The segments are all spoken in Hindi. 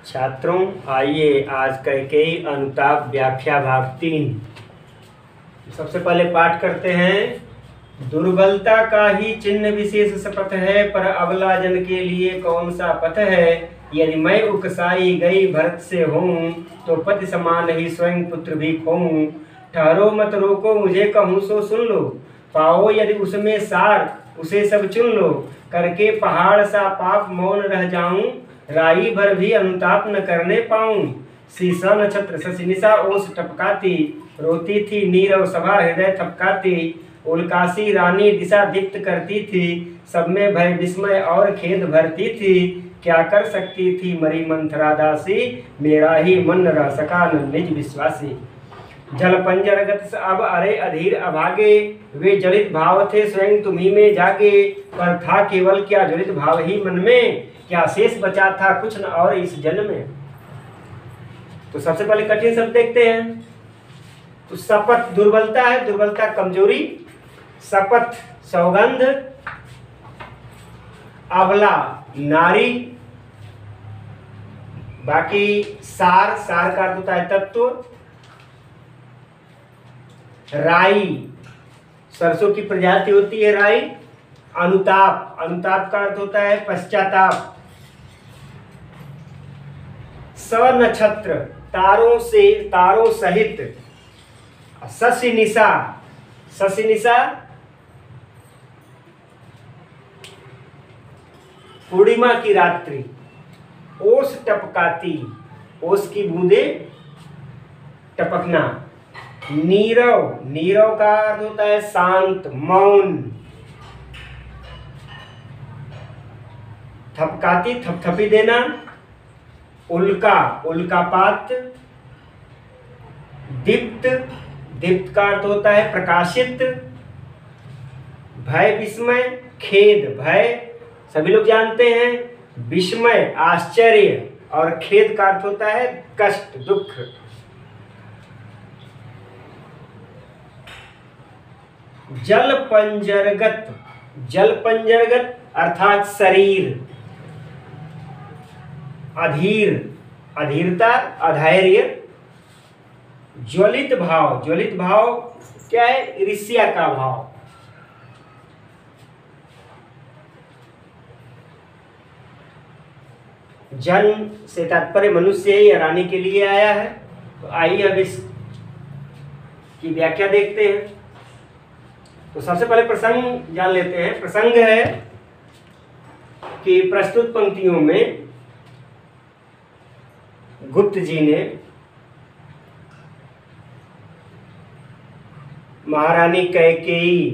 छात्रों, आइए आज कैकेयी अनुताप व्याख्या भाग 3। सबसे पहले पाठ करते हैं। दुर्बलता का ही चिन्ह विशेष शपथ है, पर अबला जन के लिए कौन सा पथ है। यदि मैं उकसाई गई भरत से हूँ, तो पति समान ही स्वयं पुत्र भी खोऊं। ठहरो मत रोको, मुझे कहूँ सो सुन लो। पाओ यदि उसमें सार, उसे सब चुन लो। करके पहाड़ सा पाप मौन रह जाऊं, राई भर भी अनुताप न करने पाऊं। शीशा नक्षत्र शशि निशा ओस टपकाती, रोती थी नीरव सभा हृदय थपकाती। उल्कासी रानी दिशा दीप्त करती थी, सब में भय विस्मय और खेद भरती थी। क्या कर सकती थी मरी मंथरा दासी, मेरा ही मन न रह सका न निज विश्वासी। जल पंजरगत अब अरे अधीर अभागे, वे जलित भाव थे स्वयं तुम्ही में जागे। पर था केवल क्या ज्वलित भाव ही मन में, क्या शेष बचा था कुछ न और इस जन्म में। तो सबसे पहले कठिन शब्द देखते हैं। तो शपथ दुर्बलता है, दुर्बलता कमजोरी। शपथ सौगंध, अबला नारी। बाकी सार, सार का अर्थ होता है तत्व। राई, सरसों की प्रजाति होती है राई। अनुताप, अनुताप का अर्थ होता है पश्चाताप। सनक्षत्र, तारों से, तारों सहित। शशि निशा, शशि निशा पूर्णिमा की रात्रि। ओस टपकाती, ओस की बूंदे टपकना। नीरव, नीरव का अर्थ होता है शांत मौन। थपकाती, थपथपी देना। उल्का, उल्कापात। दीप्त, दीप्त का अर्थ होता है प्रकाशित। भय विस्मय, खेद भय सभी लोग जानते हैं। विस्मय आश्चर्य, और खेद का अर्थ होता है कष्ट दुख। जल पंजरगत, जल पंजरगत अर्थात शरीर। अधीर, अधीरता अधैर्य। ज्वलित भाव, ज्वलित भाव क्या है, ईर्ष्या का भाव। जन से तात्पर्य मनुष्य या रानी के लिए आया है। तो आइए अब इसकी व्याख्या देखते हैं। तो सबसे पहले प्रसंग जान लेते हैं। प्रसंग है कि प्रस्तुत पंक्तियों में गुप्त जी ने महारानी कैकेयी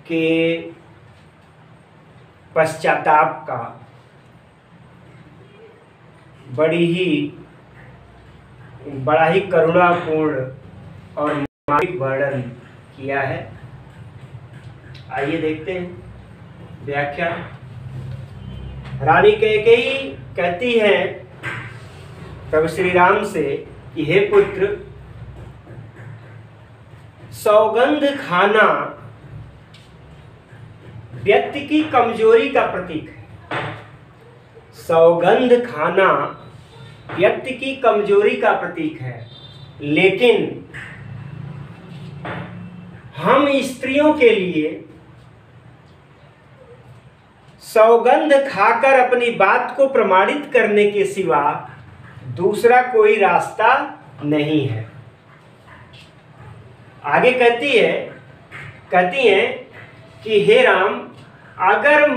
के पश्चाताप का बड़ा ही करुणापूर्ण और मार्मिक वर्णन किया है। आइए देखते हैं व्याख्या। रानी कैकेयी कहती है प्रभु श्री राम से कि हे पुत्र, सौगंध खाना व्यक्ति की कमजोरी का प्रतीक है। सौगंध खाना व्यक्ति की कमजोरी का प्रतीक है, लेकिन हम स्त्रियों के लिए सौगंध खाकर अपनी बात को प्रमाणित करने के सिवा दूसरा कोई रास्ता नहीं है। आगे कहती है कि हे राम, अगर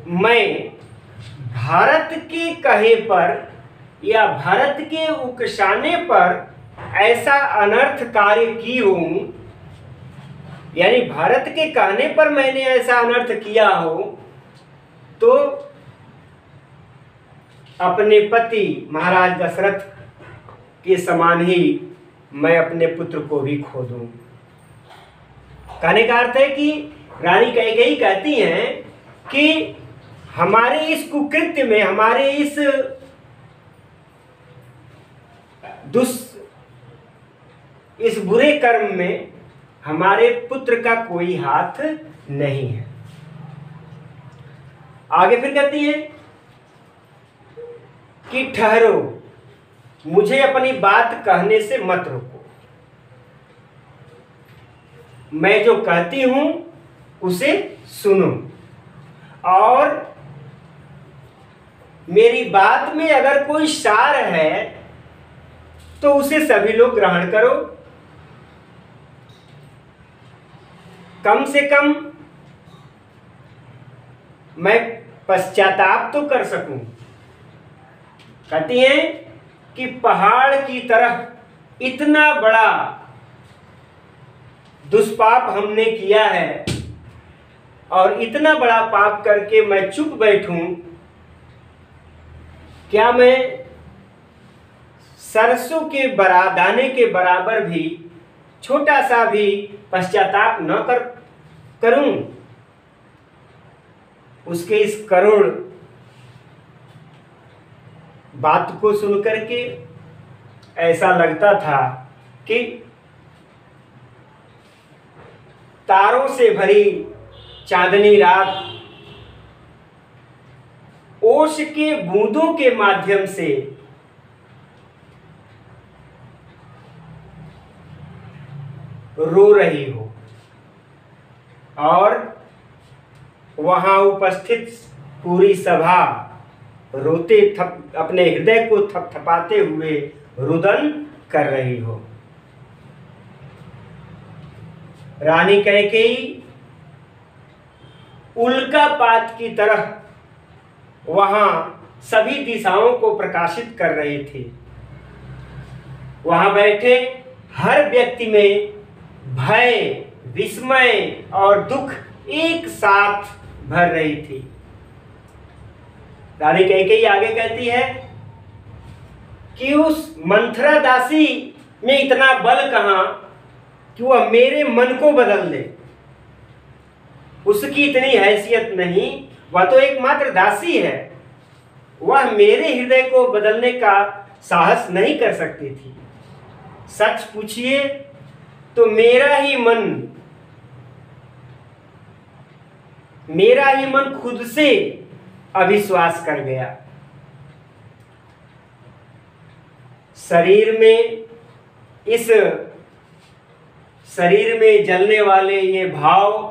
मैं भारत के कहे पर या भारत के उकसाने पर ऐसा अनर्थ कार्य की हूं, यानी भारत के कहने पर मैंने ऐसा अनर्थ किया हो, तो अपने पति महाराज दशरथ के समान ही मैं अपने पुत्र को भी खो दूं। कहने का अर्थ है कि रानी कैकेयी कहती हैं कि हमारे इस कुकृत्य में, हमारे इस इस बुरे कर्म में हमारे पुत्र का कोई हाथ नहीं है। आगे फिर कहती है कि ठहरो, मुझे अपनी बात कहने से मत रोको, मैं जो कहती हूं उसे सुनो, और मेरी बात में अगर कोई सार है तो उसे सभी लोग ग्रहण करो। कम से कम मैं पश्चाताप तो कर सकूं। कहती हैं कि पहाड़ की तरह इतना बड़ा दुष्पाप हमने किया है और इतना बड़ा पाप करके मैं चुप बैठूं, क्या मैं सरसों के दाने के बराबर भी छोटा सा भी पश्चाताप न करूं? उसके इस करुण बात को सुनकर के ऐसा लगता था कि तारों से भरी चांदनी रात ओश के बूंदों के माध्यम से रो रही हो, और वहां उपस्थित पूरी सभा रोते अपने हृदय को थपथपाते हुए रुदन कर रही हो। रानी कैकेयी उल्कापात की तरह वहां सभी दिशाओं को प्रकाशित कर रही थी। वहां बैठे हर व्यक्ति में भय, विस्मय और दुख एक साथ भर रही थी। रानी कैकेयी आगे कहती है कि उस मंथरा दासी में इतना बल कहां कि वह मेरे मन को बदल दे। उसकी इतनी हैसियत नहीं, वह तो एकमात्र दासी है, वह मेरे हृदय को बदलने का साहस नहीं कर सकती थी। सच पूछिए तो मेरा ही मन खुद से अविश्वास कर गया। शरीर में जलने वाले ये भाव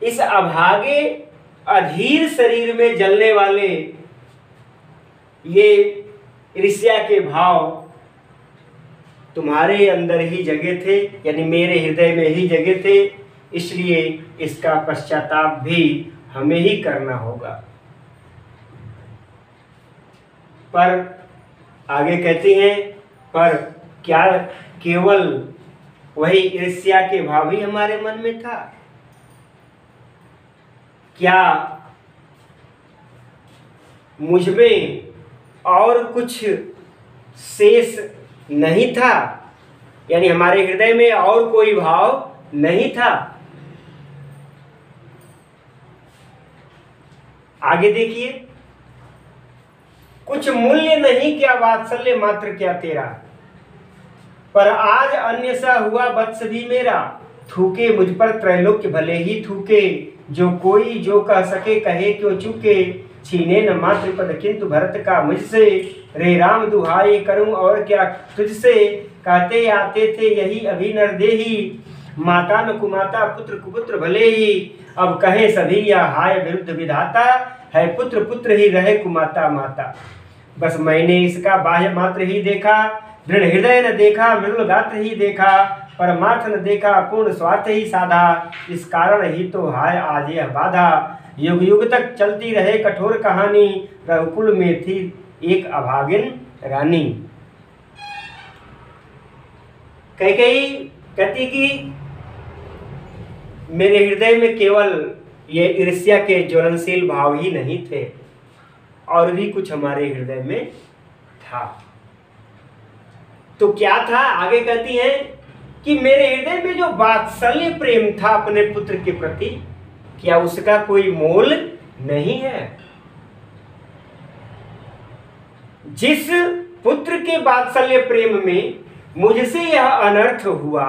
इस अभागे अधीर शरीर में जलने वाले ये ईर्ष्या के भाव तुम्हारे अंदर ही जगे थे, यानी मेरे हृदय में ही जगे थे, इसलिए इसका पश्चाताप भी हमें ही करना होगा। पर आगे कहती हैं, पर क्या केवल वही ईर्ष्या के भाव ही हमारे मन में था? क्या मुझमें और कुछ शेष नहीं था? यानी हमारे हृदय में और कोई भाव नहीं था? आगे देखिए, कुछ मूल्य नहीं क्या वात्सल्य मात्र क्या तेरा, पर आज अन्य सा हुआ वत्स भी मेरा। थूके मुझ पर त्रैलोक्य भले ही थूके, जो कोई जो कह सके कहे क्यों चूके। छीने न मातृ पद किंतु भरत का मुझसे, रे राम दुहाई करूं और क्या तुझसे। कहते आते थे यही अभी नरदेही, माता न कुमाता पुत्र कुपुत्र भले ही। अब कहे सभी या हाय विरुद्ध विधाता, है पुत्र पुत्र ही रहे कुमाता माता। बस मैंने इसका बाह्य मात्र ही देखा, दृढ़ हृदय न देखा, मृदुल गात्र ही देखा, परमार्थ न देखा, पूर्ण स्वार्थ ही साधा। इस कारण ही तो हाय आज यह बाधा, युग युग तक चलती रहे कठोर कहानी। रघुकुल में थी एक अभागिन रानी। कैकेयी कहती कि मेरे हृदय में केवल ये ईर्ष्या के ज्वलनशील भाव ही नहीं थे, और भी कुछ हमारे हृदय में था। तो क्या था? आगे कहती हैं कि मेरे हृदय में जो वात्सल्य प्रेम था अपने पुत्र के प्रति, क्या उसका कोई मोल नहीं है? जिस पुत्र के वात्सल्य प्रेम में मुझसे यह अनर्थ हुआ,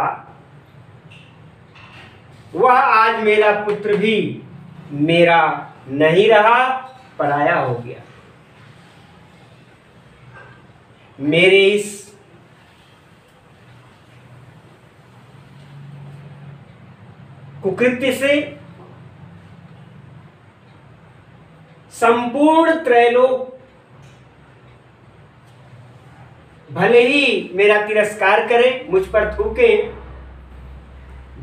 वह आज मेरा पुत्र भी मेरा नहीं रहा, पराया हो गया। मेरे इस कुकृत्य से संपूर्ण त्रैलोक भले ही मेरा तिरस्कार करे, मुझ पर थूके,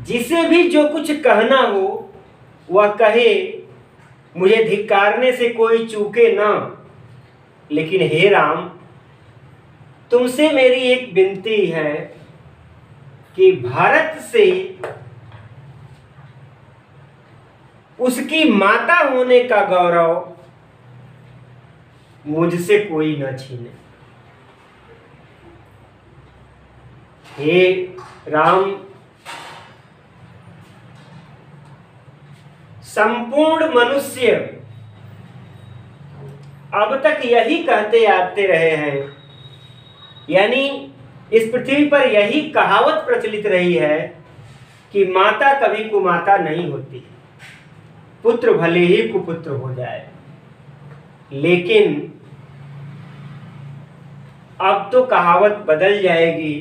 जिसे भी जो कुछ कहना हो वह कहे, मुझे धिक्कारने से कोई चूके ना। लेकिन हे राम, तुमसे मेरी एक विनती है कि भारत से उसकी माता होने का गौरव मुझसे कोई न छीने। हे राम, संपूर्ण मनुष्य अब तक यही कहते आते रहे हैं, यानी इस पृथ्वी पर यही कहावत प्रचलित रही है कि माता कभी कुमाता नहीं होती, पुत्र भले ही कुपुत्र हो जाए। लेकिन अब तो कहावत बदल जाएगी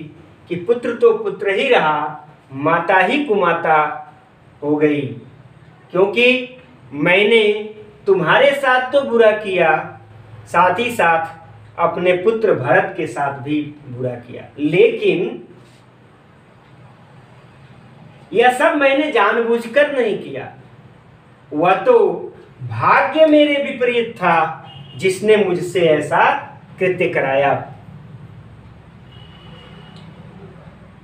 कि पुत्र तो पुत्र ही रहा, माता ही कुमाता हो गई, क्योंकि मैंने तुम्हारे साथ तो बुरा किया, साथ ही साथ अपने पुत्र भरत के साथ भी बुरा किया। लेकिन यह सब मैंने जानबूझकर नहीं किया, वह तो भाग्य मेरे विपरीत था जिसने मुझसे ऐसा कृत्य कराया।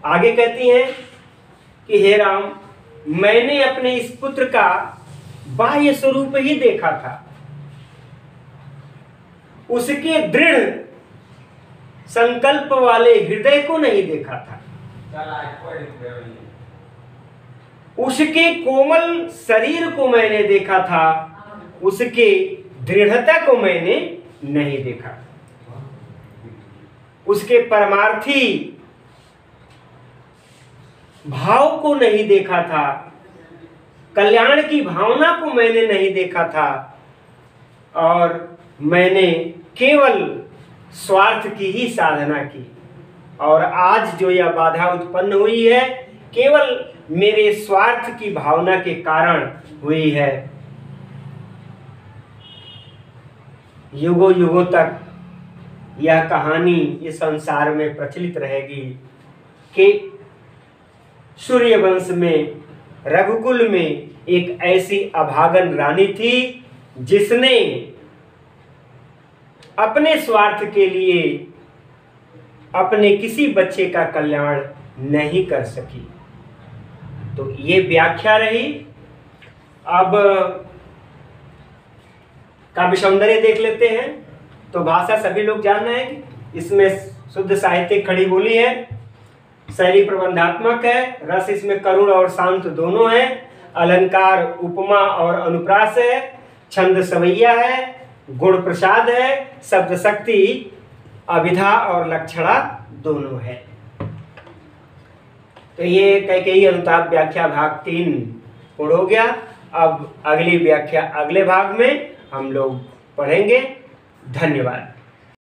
आगे कहती हैं कि हे राम, मैंने अपने इस पुत्र का बाह्य स्वरूप ही देखा था, उसके दृढ़ संकल्प वाले हृदय को नहीं देखा था, उसके कोमल शरीर को मैंने देखा था, उसके दृढ़ता को मैंने नहीं देखा, उसके परमार्थी भाव को नहीं देखा था, कल्याण की भावना को मैंने नहीं देखा था, और मैंने केवल स्वार्थ की ही साधना की। और आज जो यह बाधा उत्पन्न हुई है, केवल मेरे स्वार्थ की भावना के कारण हुई है। युगों युगों तक यह कहानी इस संसार में प्रचलित रहेगी कि सूर्यवंश में, रघुकुल में एक ऐसी अभागन रानी थी जिसने अपने स्वार्थ के लिए अपने किसी बच्चे का कल्याण नहीं कर सकी। तो ये व्याख्या रही। अब काव्य सौंदर्य देख लेते हैं। तो भाषा सभी लोग जान रहे हैं कि इसमें शुद्ध साहित्यिक खड़ी बोली है, शैली प्रबंधात्मक है, रस इसमें करुण और शांत दोनों है, अलंकार उपमा और अनुप्रास है, छंद सवैया है, गुण प्रसाद है, शब्द शक्ति अभिधा और लक्षणा दोनों है। तो ये कैकेयी अनुताप व्याख्या भाग 3 पूर्ण हो गया। अब अगली व्याख्या अगले भाग में हम लोग पढ़ेंगे। धन्यवाद।